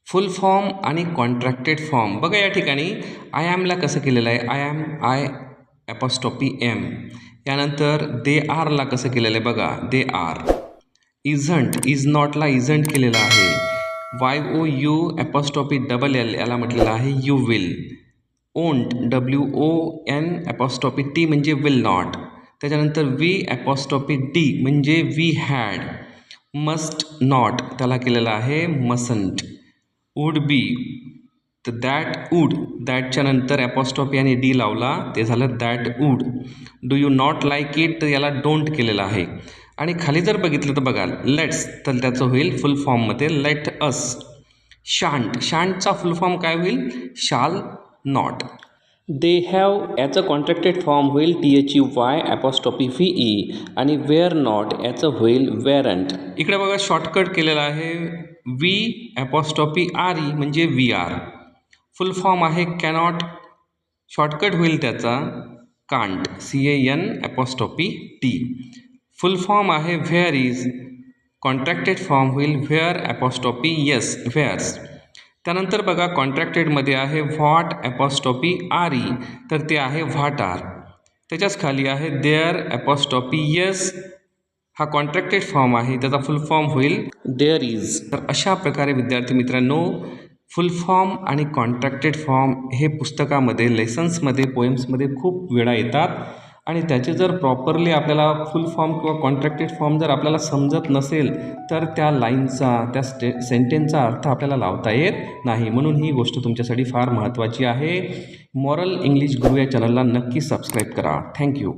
फुल form आणि contracted form बघा या ठिकाणी आय ॲमला कसं केलेलं आहे I am I apostrophe M. यानंतर दे आरला कसं केलेलं आहे बघा दे आर. इझंट इज नॉटला इझंट केलेलं आहे. Y O U apostrophe double L याला म्हटलेलं आहे you will. Won't W O N apostrophe T म्हणजे विल नॉट. त्याच्यानंतर वी ॲपॉस्ट्रॉफी डी म्हणजे वी हॅड. मस्ट नॉट त्याला केलेलं आहे मसंट. वुड बी तर दॅट वूड दॅटच्या नंतर ॲपॉस्ट्रॉफी आणि डी लावला ते झालं that would. Do you not like it तर याला डोंट केलेलं आहे. आणि खाली जर बघितलं तर बघा लेट्स तर त्याचं होईल फुल फॉर्ममध्ये लेट अस. शांट शांटचा फुल फॉर्म काय होईल शाल नॉट. दे हॅव याचं कॉन्ट्रॅक्टेड फॉर्म होईल THEY ॲपॉस्ट्रॉफी VE आणि वेअर नॉट याचं होईल वेअरंट. इकडे बघा शॉर्टकट केलेलं आहे वी ॲपॉस्ट्रॉफी RE म्हणजे VR. फुल फॉर्म आहे कॅनॉट. शॉर्टकट होईल त्याचा can't CAN apostrophe T. Full form आहे व्हेअर इज. कॉन्ट्रॅक्टेड फॉर्म होईल व्हेअर ॲपॉस्ट्रॉफी येस व्हेअर्स. त्यानंतर बघा कॉन्ट्रॅक्टेडमध्ये आहे व्हॉट ॲपॉस्ट्रॉफी RE तर ते आहे व्हॉट आर. त्याच्याच खाली आहे देअर ॲपॉस्ट्रॉफी येस. हा कॉन्ट्रॅक्टेड फॉर्म आहे त्याचा फुल फॉर्म होईल देअर इज. तर अशा प्रकारे विद्यार्थी मित्रांनो फुल फॉर्म आणि कॉन्ट्रॅक्टेड फॉर्म हे पुस्तकामध्ये लेसन्समध्ये पोएम्समध्ये खूप वेळा येतात आणि त्याचे जर प्रॉपरली आपल्याला फुल फॉर्म किंवा कॉन्ट्रॅक्टेड फॉर्म जर आपल्याला समजत नसेल तर त्या लाईनचा त्या सेंटेन्सचा अर्थ आपल्याला लावता येत नाही. म्हणून ही गोष्ट तुमच्यासाठी फार महत्त्वाची आहे. मॉरल इंग्लिश गुरु या चॅनलला नक्की सबस्क्राईब करा. थँक्यू.